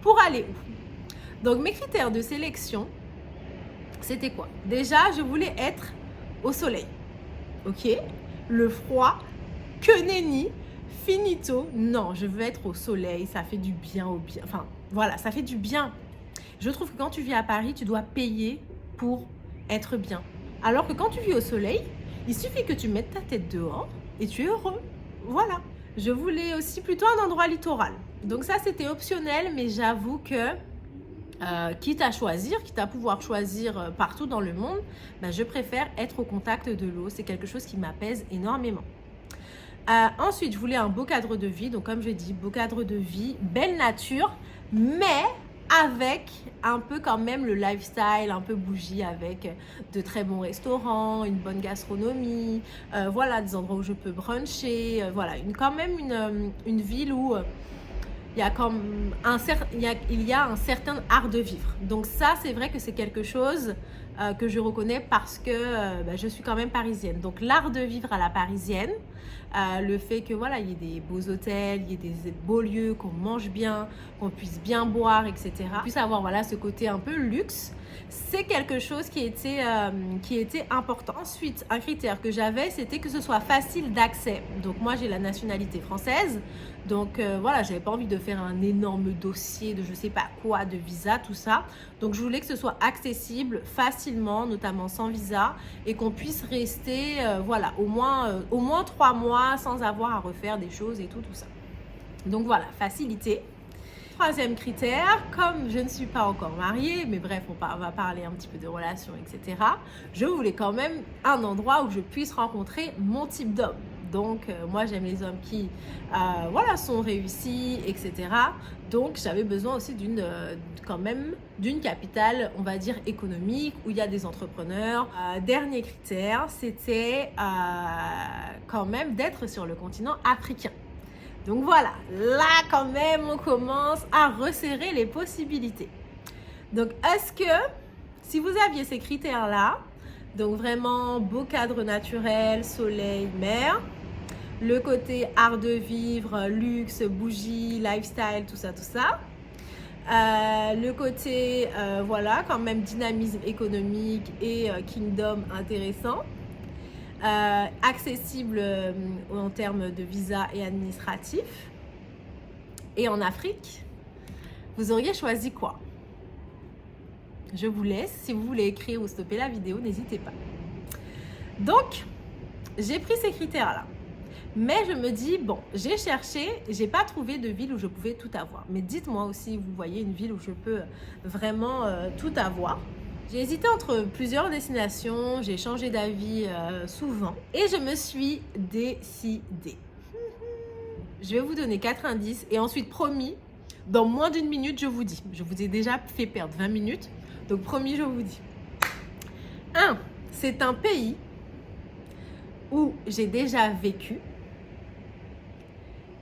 pour aller où? Donc mes critères de sélection, c'était quoi? Déjà, je voulais être au soleil. Ok? Le froid, que nenni, finito. Non, je veux être au soleil, ça fait du bien au bien. Enfin, voilà, ça fait du bien. Je trouve que quand tu vis à Paris, tu dois payer pour être bien. Alors que quand tu vis au soleil, il suffit que tu mettes ta tête dehors et tu es heureux. Voilà. Je voulais aussi plutôt un endroit littoral. Donc ça, c'était optionnel, mais j'avoue que quitte à pouvoir choisir partout dans le monde, ben, je préfère être au contact de l'eau. C'est quelque chose qui m'apaise énormément. Ensuite, je voulais un beau cadre de vie. Donc, comme je dis, beau cadre de vie, belle nature, mais avec un peu quand même le lifestyle, un peu bougie, avec de très bons restaurants, une bonne gastronomie, voilà, des endroits où je peux bruncher, voilà, quand même une ville où il y a comme il y a un certain art de vivre. Donc ça, c'est vrai que c'est quelque chose que je reconnais parce que je suis quand même parisienne. Donc l'art de vivre à la parisienne, le fait que voilà, il y ait des beaux hôtels, il y ait des beaux lieux, qu'on mange bien, qu'on puisse bien boire, etc. Qu'on puisse avoir voilà, ce côté un peu luxe, c'est quelque chose qui était important. Ensuite, un critère que j'avais, c'était que ce soit facile d'accès. Donc moi, j'ai la nationalité française. Donc voilà, j'avais pas envie de faire un énorme dossier de je sais pas quoi, de visa, tout ça. Donc je voulais que ce soit accessible facilement, notamment sans visa, et qu'on puisse rester voilà, au moins 3 mois sans avoir à refaire des choses et tout ça. Donc voilà, facilité. Troisième critère, comme je ne suis pas encore mariée, mais bref, on va parler un petit peu de relations, etc. Je voulais quand même un endroit où je puisse rencontrer mon type d'homme. Donc, moi, j'aime les hommes qui voilà, sont réussis, etc. Donc, j'avais besoin aussi quand même d'une capitale, on va dire, économique, où il y a des entrepreneurs. Dernier critère, c'était quand même d'être sur le continent africain. Donc voilà, là quand même, on commence à resserrer les possibilités. Donc, est-ce que si vous aviez ces critères-là, donc vraiment beau cadre naturel, soleil, mer, le côté art de vivre, luxe, bougie, lifestyle, tout ça, le côté, voilà, quand même dynamisme économique et kingdom intéressant, accessible en termes de visa et administratif, et en Afrique, vous auriez choisi quoi? Je vous laisse. Si vous voulez écrire ou stopper la vidéo, n'hésitez pas. Donc, j'ai pris ces critères-là. Mais je me dis, bon, j'ai cherché, j'ai pas trouvé de ville où je pouvais tout avoir. Mais dites-moi aussi, vous voyez une ville où je peux vraiment tout avoir. J'ai hésité entre plusieurs destinations, j'ai changé d'avis souvent et je me suis décidée. Je vais vous donner 4 indices et ensuite, promis, dans moins d'une minute, je vous dis. Je vous ai déjà fait perdre 20 minutes, donc promis, je vous dis. 1. C'est un pays où j'ai déjà vécu,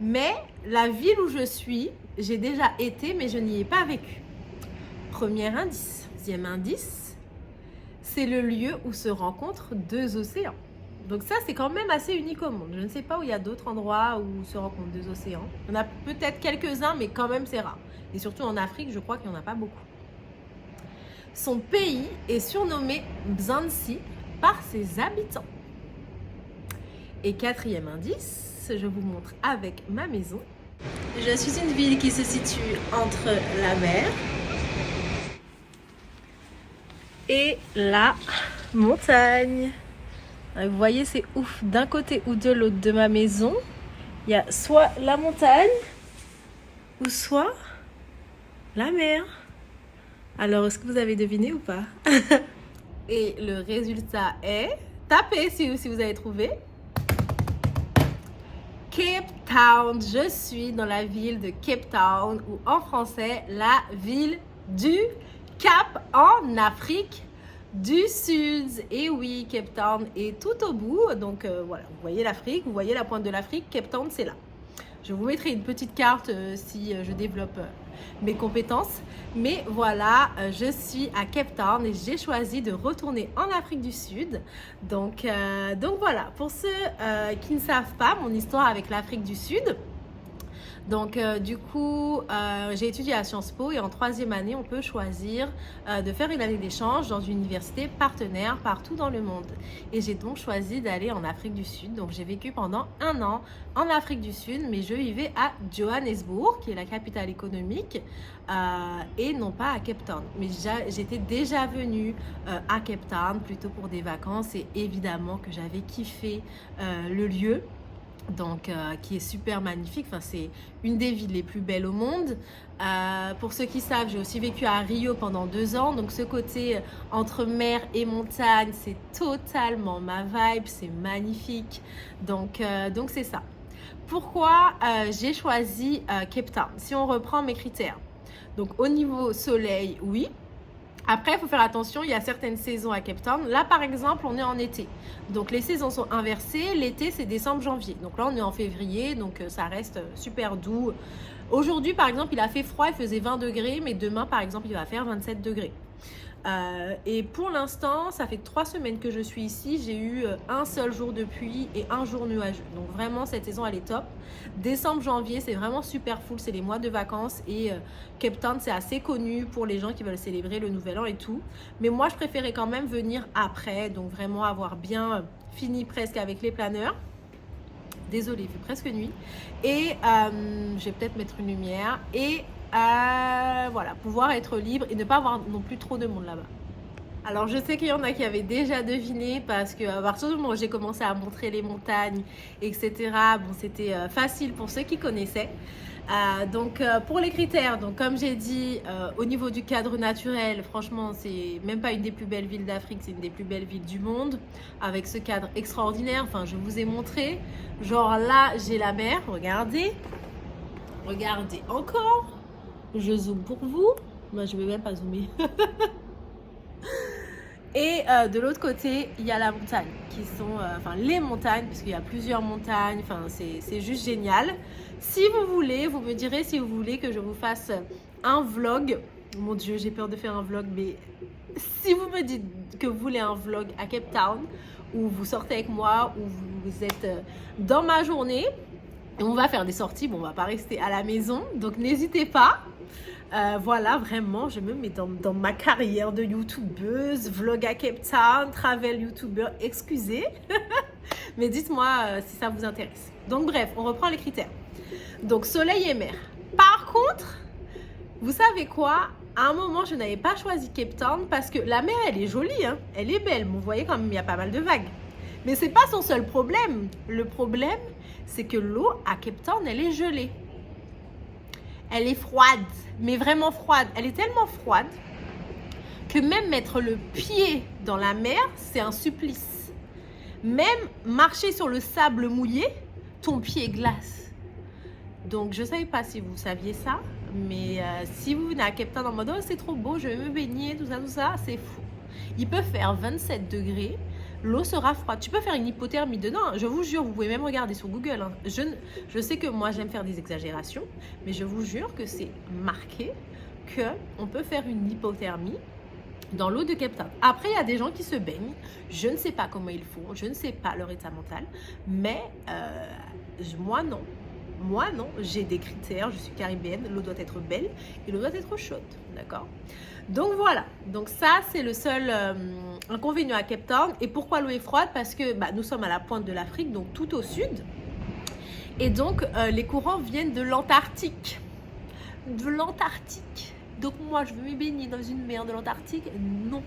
mais la ville où je suis, j'ai déjà été, mais je n'y ai pas vécu. Premier indice. Deuxième indice, c'est le lieu où se rencontrent 2 océans. Donc ça, c'est quand même assez unique au monde. Je ne sais pas où il y a d'autres endroits où se rencontrent 2 océans. Il y en a peut-être quelques-uns, mais quand même, c'est rare. Et surtout en Afrique, je crois qu'il n'y en a pas beaucoup. Son pays est surnommé Mzansi par ses habitants. Et 4e indice, je vous montre avec ma maison. Je suis une ville qui se situe entre la mer et la montagne. Vous voyez, c'est ouf. D'un côté ou de l'autre de ma maison, il y a soit la montagne ou soit la mer. Alors, est-ce que vous avez deviné ou pas? Et le résultat est... Tapez si vous avez trouvé. Cape Town. Je suis dans la ville de Cape Town, ou en français, la ville du Cap en Afrique du Sud. Et oui, Cape Town est tout au bout. Donc voilà, vous voyez l'Afrique, vous voyez la pointe de l'Afrique. Cape Town, c'est là. Je vous mettrai une petite carte si je développe mes compétences. Mais voilà, je suis à Cape Town et j'ai choisi de retourner en Afrique du Sud. Donc voilà, pour ceux qui ne savent pas mon histoire avec l'Afrique du Sud. Donc, du coup, j'ai étudié à Sciences Po et en troisième année, on peut choisir de faire une année d'échange dans une université partenaire partout dans le monde. Et j'ai donc choisi d'aller en Afrique du Sud. Donc, j'ai vécu pendant 1 an en Afrique du Sud, mais je vivais à Johannesburg, qui est la capitale économique, et non pas à Cape Town. Mais j'étais déjà venue à Cape Town plutôt pour des vacances et évidemment que j'avais kiffé le lieu. Donc, qui est super magnifique. Enfin, c'est une des villes les plus belles au monde. Pour ceux qui savent, j'ai aussi vécu à Rio pendant 2 ans. Donc, ce côté entre mer et montagne, c'est totalement ma vibe. C'est magnifique. Donc c'est ça. Pourquoi j'ai choisi Cape Town? Si on reprend mes critères. Donc, au niveau soleil, oui. Après, il faut faire attention, il y a certaines saisons à Cape Town. Là, par exemple, on est en été. Donc, les saisons sont inversées. L'été, c'est décembre-janvier. Donc là, on est en février, donc ça reste super doux. Aujourd'hui, par exemple, il a fait froid, il faisait 20 degrés, mais demain, par exemple, il va faire 27 degrés. Et pour l'instant, ça fait 3 semaines que je suis ici. J'ai eu un seul jour de pluie et un jour nuageux. Donc vraiment, cette saison, elle est top. Décembre, janvier, c'est vraiment super full. C'est les mois de vacances. Et Cape Town, c'est assez connu pour les gens qui veulent célébrer le Nouvel An et tout. Mais moi, je préférais quand même venir après. Donc vraiment avoir bien fini presque avec les planeurs. Désolée, il fait presque nuit. Et je vais peut-être mettre une lumière. Et voilà, pouvoir être libre et ne pas avoir non plus trop de monde là-bas. Alors je sais qu'il y en a qui avaient déjà deviné parce que à partir du moment où j'ai commencé à montrer les montagnes, etc., bon, c'était facile pour ceux qui connaissaient. Donc pour les critères, donc comme j'ai dit, au niveau du cadre naturel, franchement, c'est même pas une des plus belles villes d'Afrique, c'est une des plus belles villes du monde, avec ce cadre extraordinaire. Enfin, je vous ai montré, genre là, j'ai la mer, regardez encore. Je zoome pour vous. Moi, je ne vais même pas zoomer. Et de l'autre côté, il y a la montagne, qui sont, enfin les montagnes, parce qu'il y a plusieurs montagnes. Enfin, c'est juste génial. Si vous voulez, vous me direz si vous voulez que je vous fasse un vlog. Mon Dieu, j'ai peur de faire un vlog, mais si vous me dites que vous voulez un vlog à Cape Town, où vous sortez avec moi, où vous êtes dans ma journée, on va faire des sorties. Bon, on va pas rester à la maison, donc n'hésitez pas. Voilà, vraiment, je me mets dans ma carrière de youtubeuse, vlog à Cape Town, travel youtubeur, excusez. Mais dites-moi si ça vous intéresse. Donc bref, on reprend les critères. Donc soleil et mer. Par contre, vous savez quoi? À un moment, je n'avais pas choisi Cape Town parce que la mer, elle est jolie, hein? Elle est belle. Vous voyez quand même, il y a pas mal de vagues. Mais c'est pas son seul problème. Le problème, c'est que l'eau à Cape Town, elle est gelée. Elle est froide, mais vraiment froide. Elle est tellement froide que même mettre le pied dans la mer, c'est un supplice. Même marcher sur le sable mouillé, ton pied glace. Donc, je ne savais pas si vous saviez ça, mais si vous venez à Cape Town en mode « Oh, c'est trop beau, je vais me baigner, tout ça, c'est fou. » Il peut faire 27 degrés. L'eau sera froide. Tu peux faire une hypothermie dedans. Je vous jure, vous pouvez même regarder sur Google. Hein. Je sais que moi, j'aime faire des exagérations, mais je vous jure que c'est marqué qu'on peut faire une hypothermie dans l'eau de Cape Town. Après, il y a des gens qui se baignent. Je ne sais pas comment ils font. Je ne sais pas leur état mental. Mais moi, non. Moi, non. J'ai des critères. Je suis caribéenne. L'eau doit être belle et l'eau doit être chaude. D'accord ? Donc voilà, donc ça c'est le seul inconvénient à Cape Town. Et pourquoi l'eau est froide? Parce que nous sommes à la pointe de l'Afrique, donc tout au sud. Et donc les courants viennent de l'Antarctique. De l'Antarctique. Donc moi je veux me baigner dans une mer de l'Antarctique? Non.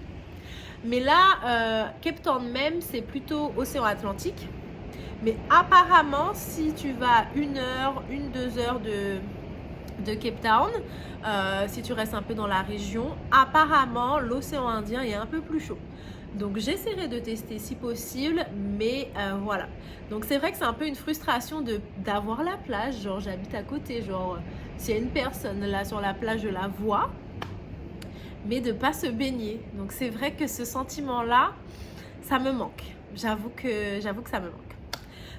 Mais là, Cape Town même, c'est plutôt océan Atlantique. Mais apparemment, si tu vas 1 heure, 2 heures de Cape Town, si tu restes un peu dans la région, apparemment l'océan Indien est un peu plus chaud. Donc j'essaierai de tester si possible, mais voilà. Donc c'est vrai que c'est un peu une frustration d'avoir la plage, genre j'habite à côté, genre s'il y a une personne là sur la plage, je la vois, mais de pas se baigner. Donc c'est vrai que ce sentiment-là, ça me manque. J'avoue que ça me manque.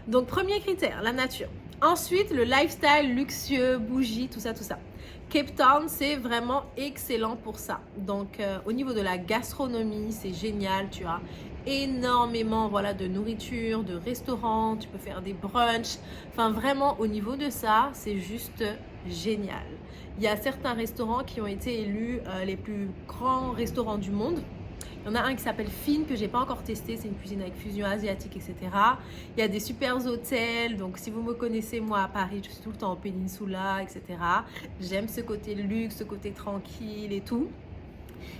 Donc premier critère, la nature. Ensuite, le lifestyle luxueux, bougies, tout ça. Cape Town, c'est vraiment excellent pour ça. Donc, au niveau de la gastronomie, c'est génial. Tu as énormément voilà, de nourriture, de restaurants, tu peux faire des brunchs. Enfin, vraiment, au niveau de ça, c'est juste génial. Il y a certains restaurants qui ont été élus les plus grands restaurants du monde. Il y en a un qui s'appelle Fine que j'ai pas encore testé, c'est une cuisine avec fusion asiatique, etc. Il y a des super hôtels, donc si vous me connaissez, moi à Paris, je suis tout le temps en Peninsula, etc. J'aime ce côté luxe, ce côté tranquille et tout.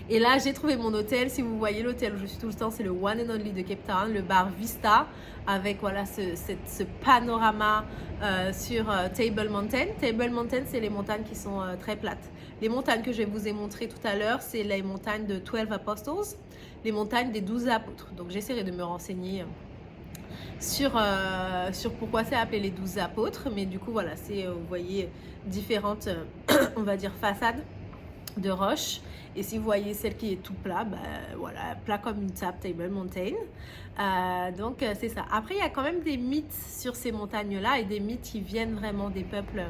Et là, j'ai trouvé mon hôtel. Si vous voyez l'hôtel où je suis tout le temps, c'est le One and Only de Cape Town, le bar Vista, avec voilà ce panorama sur Table Mountain. Table Mountain, c'est les montagnes qui sont très plates. Les montagnes que je vous ai montrées tout à l'heure, c'est les montagnes de 12 Apostles, les montagnes des 12 apôtres. Donc, j'essaierai de me renseigner sur pourquoi c'est appelé les 12 apôtres. Mais du coup, voilà, c'est, vous voyez, différentes, on va dire, façades de roches. Et si vous voyez celle qui est tout plat, bah, voilà, plat comme une table, Table Mountain. Donc, c'est ça. Après, il y a quand même des mythes sur ces montagnes-là et des mythes qui viennent vraiment des peuples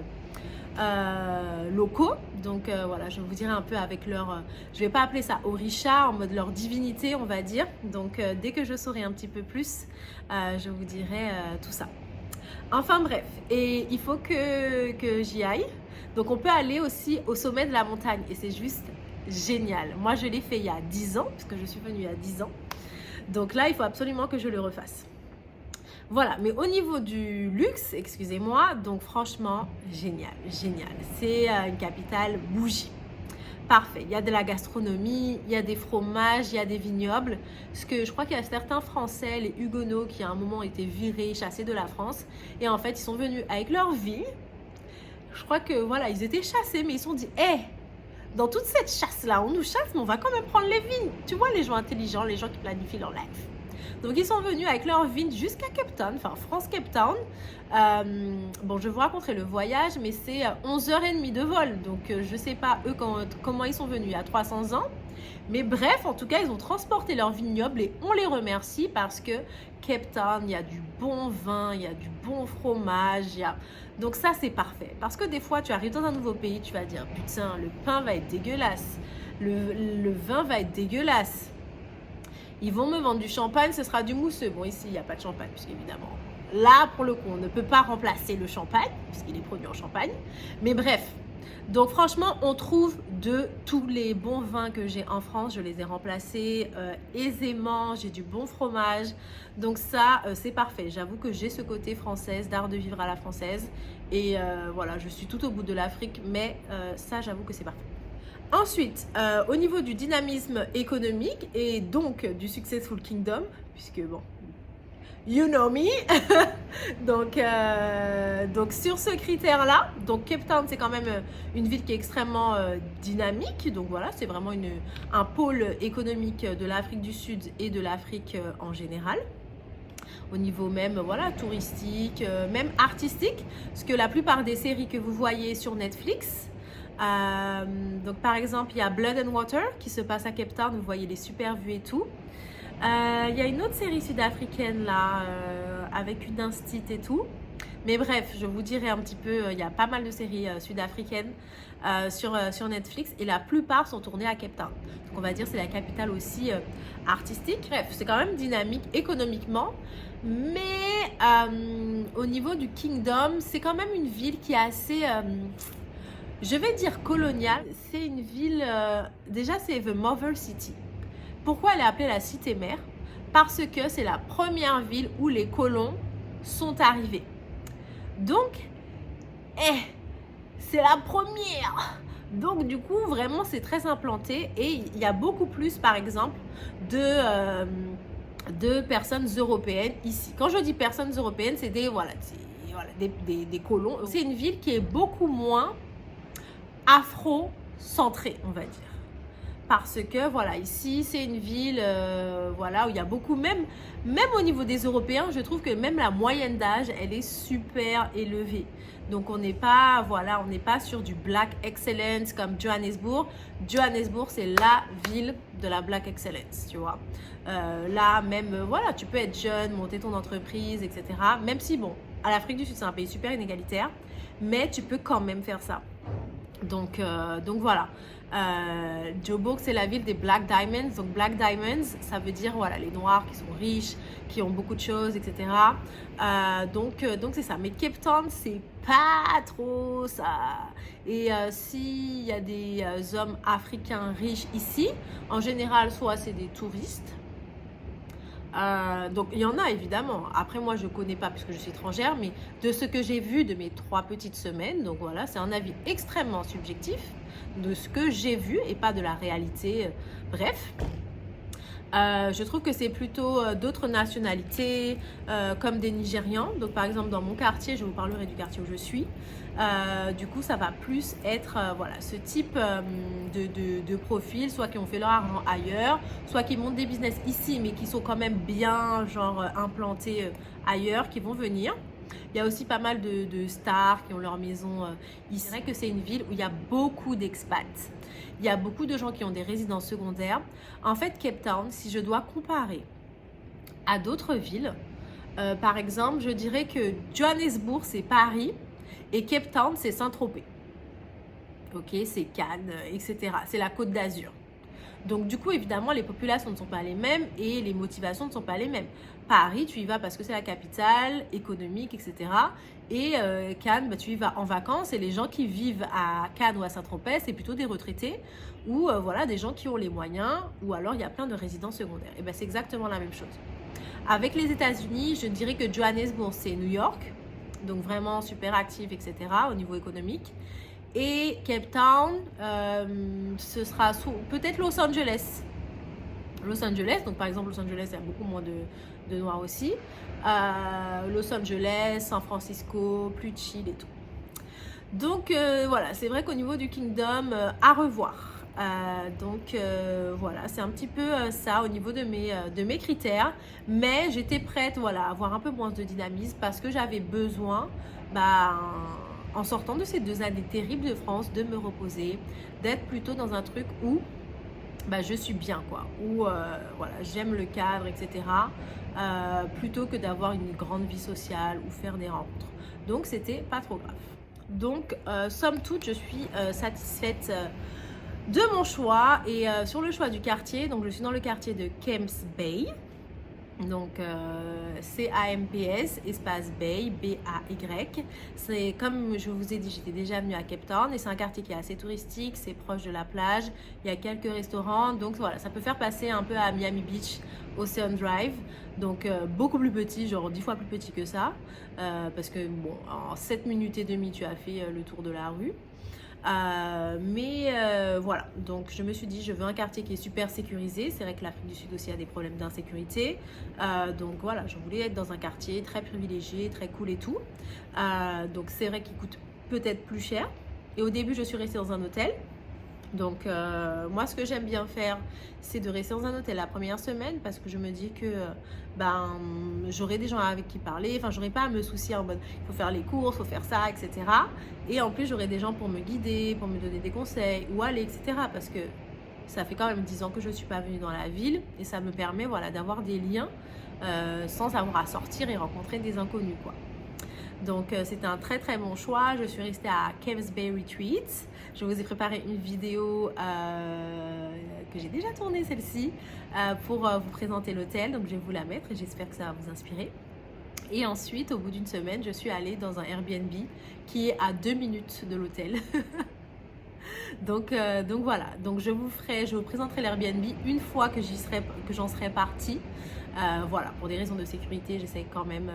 locaux. Donc, voilà, je vous dirai un peu avec leur... je vais pas appeler ça orisha, en mode leur divinité, on va dire. Donc, dès que je saurai un petit peu plus, je vous dirai tout ça. Enfin, bref. Et il faut que j'y aille. Donc, on peut aller aussi au sommet de la montagne. Et c'est juste génial. Moi, je l'ai fait il y a 10 ans, puisque je suis venue il y a 10 ans. Donc là, il faut absolument que je le refasse. Voilà, mais au niveau du luxe, excusez-moi, donc franchement, génial, génial. C'est une capitale bougie. Parfait, il y a de la gastronomie, il y a des fromages, il y a des vignobles. Parce que je crois qu'il y a certains Français, les Huguenots, qui à un moment étaient virés, chassés de la France. Et en fait, ils sont venus avec leur vie. Je crois que voilà, ils étaient chassés, mais ils se sont dit, hé, dans toute cette chasse-là, on nous chasse, mais on va quand même prendre les vignes. Tu vois, les gens intelligents, les gens qui planifient leur life. Donc, ils sont venus avec leur vignes jusqu'à Cape Town, enfin France Cape Town. Bon, je vais vous raconter le voyage, mais c'est 11h30 de vol. Donc, je ne sais pas eux comment ils sont venus il y a 300 ans. Mais bref, en tout cas, ils ont transporté leur vignoble et on les remercie parce que Cape Town, il y a du bon vin, il y a du bon fromage. Donc ça, c'est parfait. Parce que des fois, tu arrives dans un nouveau pays, tu vas dire, putain, le pain va être dégueulasse. Le vin va être dégueulasse. Ils vont me vendre du champagne, ce sera du mousseux. Bon, ici, il n'y a pas de champagne, puisqu'évidemment, là, pour le coup, on ne peut pas remplacer le champagne, puisqu'il est produit en Champagne. Mais bref, donc franchement, on trouve de tous les bons vins que j'ai en France. Je les ai remplacés aisément. J'ai du bon fromage. Donc ça, c'est parfait. J'avoue que j'ai ce côté française, d'art de vivre à la française. Et voilà, je suis tout au bout de l'Afrique. Mais ça, j'avoue que c'est parfait. Ensuite, au niveau du dynamisme économique et donc du Successful Kingdom, puisque bon, you know me. donc sur ce critère-là, donc Cape Town, c'est quand même une ville qui est extrêmement dynamique. Donc voilà, c'est vraiment un pôle économique de l'Afrique du Sud et de l'Afrique en général. Au niveau même, voilà, touristique, même artistique. Parce que la plupart des séries que vous voyez sur Netflix, donc par exemple, il y a Blood and Water qui se passe à Cape Town. Vous voyez les super vues et tout. Il y a une autre série sud-africaine là, avec une instite et tout. Mais bref, je vous dirai un petit peu, il y a pas mal de séries sud-africaines sur Netflix et la plupart sont tournées à Cape Town. Donc on va dire c'est la capitale aussi artistique. Bref, c'est quand même dynamique économiquement. Mais au niveau du Kingdom, c'est quand même une ville qui est assez... je vais dire coloniale. C'est une ville... déjà, c'est The Mother City. Pourquoi elle est appelée la cité-mère? Parce que c'est la première ville où les colons sont arrivés. Donc, c'est la première. Donc, du coup, vraiment, c'est très implanté. Et il y a beaucoup plus, par exemple, de personnes européennes ici. Quand je dis personnes européennes, c'est des colons. C'est une ville qui est beaucoup moins afro-centrée, on va dire. Parce que voilà, ici c'est une ville voilà, où il y a beaucoup, même au niveau des Européens, je trouve que même la moyenne d'âge, elle est super élevée. Donc on n'est pas, voilà, on n'est pas sur du Black Excellence comme Johannesburg. Johannesburg, c'est la ville de la Black Excellence, tu vois. Là même, voilà, tu peux être jeune, monter ton entreprise, etc. Même si, bon, à l'Afrique du Sud, c'est un pays super inégalitaire, mais tu peux quand même faire ça. Donc voilà. Joburg, c'est la ville des Black Diamonds. Donc Black Diamonds, ça veut dire voilà, les noirs qui sont riches, qui ont beaucoup de choses, etc. Donc c'est ça. Mais Cape Town, c'est pas trop ça. Et s'il y a des hommes africains riches ici, en général, soit c'est des touristes. Donc il y en a évidemment. Après moi je connais pas puisque je suis étrangère, mais de ce que j'ai vu de mes 3 petites semaines, donc voilà, c'est un avis extrêmement subjectif de ce que j'ai vu et pas de la réalité. Bref. Je trouve que c'est plutôt d'autres nationalités comme des Nigérians. Donc par exemple dans mon quartier, je vous parlerai du quartier où je suis. Du coup ça va plus être voilà, ce type de profil, soit qui ont fait leur argent ailleurs, soit qui montent des business ici mais qui sont quand même bien genre implantés ailleurs, qui vont venir. Il y a aussi pas mal de stars qui ont leur maison ici. C'est vrai que c'est une ville où il y a beaucoup d'expats. Il y a beaucoup de gens qui ont des résidences secondaires. En fait, Cape Town, si je dois comparer à d'autres villes, par exemple, je dirais que Johannesburg, c'est Paris et Cape Town, c'est Saint-Tropez. Ok, c'est Cannes, etc. C'est la Côte d'Azur. Donc du coup, évidemment, les populations ne sont pas les mêmes et les motivations ne sont pas les mêmes. Paris, tu y vas parce que c'est la capitale économique, etc. Et Cannes, bah, tu y vas en vacances et les gens qui vivent à Cannes ou à Saint-Tropez, c'est plutôt des retraités ou voilà, des gens qui ont les moyens ou alors il y a plein de résidences secondaires. Et ben c'est exactement la même chose. Avec les États-Unis, je dirais que Johannesburg, c'est New York, donc vraiment super actif, etc. au niveau économique. Et Cape Town, ce sera peut-être Los Angeles. Los Angeles, donc par exemple Los Angeles, il y a beaucoup moins de noirs aussi. Los Angeles, San Francisco, plus chill et tout. Donc voilà, c'est vrai qu'au niveau du Kingdom, à revoir. Voilà, c'est un petit peu ça au niveau de mes critères. Mais j'étais prête voilà, à avoir un peu moins de dynamisme parce que j'avais besoin, en sortant de ces 2 années terribles de France, de me reposer, d'être plutôt dans un truc où je suis bien, quoi, où voilà, j'aime le cadre, etc. Plutôt que d'avoir une grande vie sociale ou faire des rencontres. Donc, c'était pas trop grave. Donc, somme toute, je suis satisfaite de mon choix et sur le choix du quartier. Donc, je suis dans le quartier de Camps Bay. Donc CAMPS espace Bay, B-A-Y. C'est comme je vous ai dit, j'étais déjà venue à Cape Town et c'est un quartier qui est assez touristique, c'est proche de la plage, il y a quelques restaurants, donc voilà, ça peut faire passer un peu à Miami Beach, Ocean Drive, donc beaucoup plus petit, genre 10 fois plus petit que ça, parce que bon, en 7 minutes et demie tu as fait le tour de la rue. Voilà, donc je me suis dit je veux un quartier qui est super sécurisé. C'est vrai que l'Afrique du Sud aussi a des problèmes d'insécurité, donc voilà, je voulais être dans un quartier très privilégié, très cool et tout. Donc c'est vrai qu'il coûte peut-être plus cher et au début je suis restée dans un hôtel. Donc moi ce que j'aime bien faire, c'est de rester dans un hôtel la première semaine parce que je me dis que j'aurai des gens avec qui parler, enfin j'aurai pas à me soucier en mode il faut faire les courses, il faut faire ça, etc. Et en plus j'aurai des gens pour me guider, pour me donner des conseils, où aller, etc. Parce que ça fait quand même 10 ans que je ne suis pas venue dans la ville et ça me permet voilà, d'avoir des liens sans avoir à sortir et rencontrer des inconnus, quoi. Donc c'était un très très bon choix. Je suis restée à Camps Bay Retreat. Je vous ai préparé une vidéo que j'ai déjà tournée, celle-ci, pour vous présenter l'hôtel. Donc je vais vous la mettre et j'espère que ça va vous inspirer. Et ensuite, au bout d'une semaine, je suis allée dans un Airbnb qui est à 2 minutes de l'hôtel. Donc voilà, donc je vous présenterai l'Airbnb une fois que j'en serai partie. Voilà, pour des raisons de sécurité, j'essaie quand même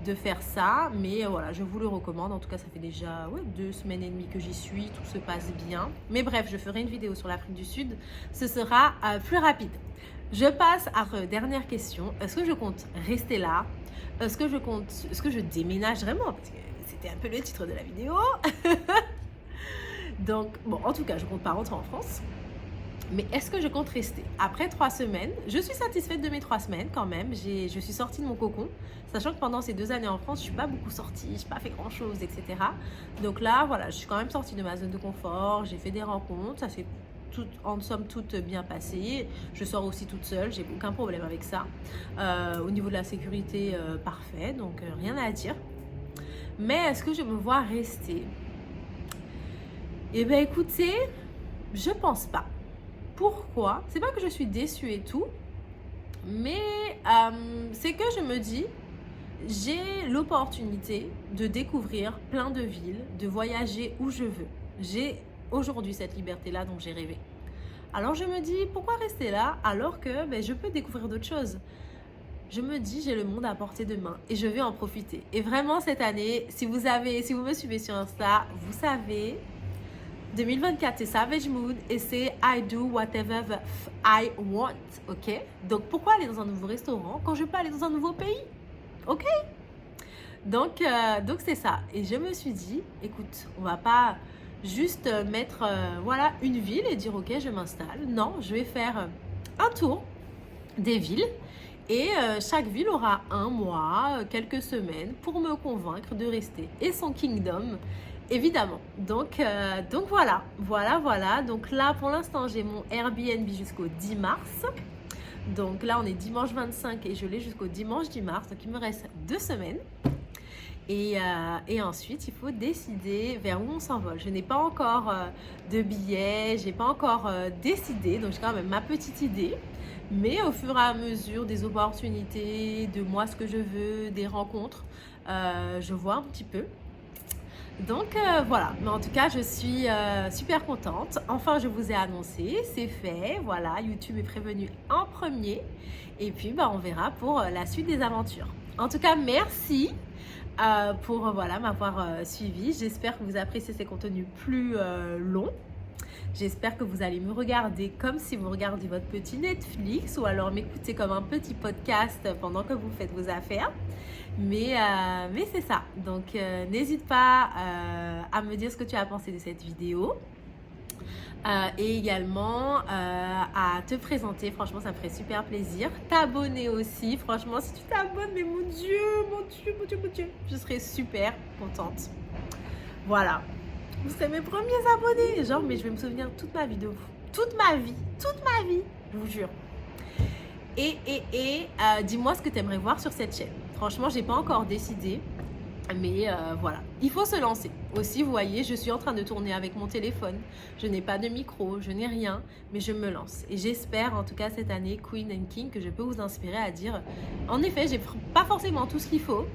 de faire ça, mais voilà, je vous le recommande. En tout cas, ça fait déjà 2 semaines et demie que j'y suis, tout se passe bien. Mais bref, je ferai une vidéo sur l'Afrique du Sud, ce sera plus rapide. Je passe à la dernière question. Est-ce que je compte rester là? Est-ce que je déménage vraiment? Parce que c'était un peu le titre de la vidéo. Donc, bon, en tout cas, je compte pas rentrer en France. Mais est-ce que je compte rester? Après 3 semaines, je suis satisfaite de mes 3 semaines quand même. Je suis sortie de mon cocon, sachant que pendant ces 2 années en France, je ne suis pas beaucoup sortie, je n'ai pas fait grand-chose, etc. Donc là, voilà, je suis quand même sortie de ma zone de confort, j'ai fait des rencontres, ça s'est en somme toute bien passé. Je sors aussi toute seule, j'ai aucun problème avec ça. Au niveau de la sécurité, parfait, donc rien à dire. Mais est-ce que je me vois rester? Eh bien écoutez, Je pense pas. Pourquoi? C'est pas que je suis déçue et tout, mais c'est que je me dis, j'ai l'opportunité de découvrir plein de villes, de voyager où je veux. J'ai aujourd'hui cette liberté-là dont j'ai rêvé. Alors je me dis, pourquoi rester là alors que je peux découvrir d'autres choses? Je me dis, j'ai le monde à portée de main et je vais en profiter. Et vraiment cette année, si vous me suivez sur Insta, vous savez, 2024 c'est Savage Mood et c'est I do whatever I want, ok? Donc pourquoi aller dans un nouveau restaurant quand je peux aller dans un nouveau pays? Ok? Donc c'est ça. Et je me suis dit, écoute, on va pas juste mettre voilà, une ville et dire ok, je m'installe. Non, je vais faire un tour des villes et chaque ville aura un mois, quelques semaines pour me convaincre de rester. Et son kingdom, évidemment. Donc voilà. Donc là, pour l'instant, j'ai mon Airbnb jusqu'au 10 mars. Donc là, on est dimanche 25 et je l'ai jusqu'au dimanche 10 mars. Donc il me reste 2 semaines. Et ensuite, il faut décider vers où on s'envole. Je n'ai pas encore de billets, je n'ai pas encore décidé. Donc j'ai quand même ma petite idée. Mais au fur et à mesure des opportunités, de moi ce que je veux, des rencontres, je vois un petit peu. Donc voilà, mais en tout cas je suis super contente. Enfin je vous ai annoncé, c'est fait, voilà, YouTube est prévenu en premier. Et puis on verra pour la suite des aventures. En tout cas merci pour voilà, m'avoir suivi. J'espère que vous appréciez ces contenus plus longs. J'espère que vous allez me regarder comme si vous regardiez votre petit Netflix ou alors m'écouter comme un petit podcast pendant que vous faites vos affaires. Mais c'est ça. Donc, n'hésite pas à me dire ce que tu as pensé de cette vidéo. Et également à te présenter. Franchement, ça me ferait super plaisir. T'abonner aussi. Franchement, si tu t'abonnes, mais mon Dieu, je serais super contente. Voilà. Vous serez mes premiers abonnés. Genre, mais je vais me souvenir toute ma vie de vous. Toute ma vie, je vous jure. Et dis-moi ce que tu aimerais voir sur cette chaîne. Franchement, j'ai pas encore décidé. Mais voilà, il faut se lancer. Aussi, vous voyez, je suis en train de tourner avec mon téléphone. Je n'ai pas de micro, je n'ai rien, mais je me lance. Et j'espère, en tout cas cette année, Queen and King, que je peux vous inspirer à dire, en effet, j'ai pas forcément tout ce qu'il faut,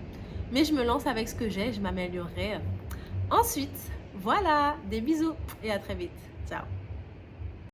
mais je me lance avec ce que j'ai, je m'améliorerai ensuite. Voilà, des bisous et à très vite. Ciao.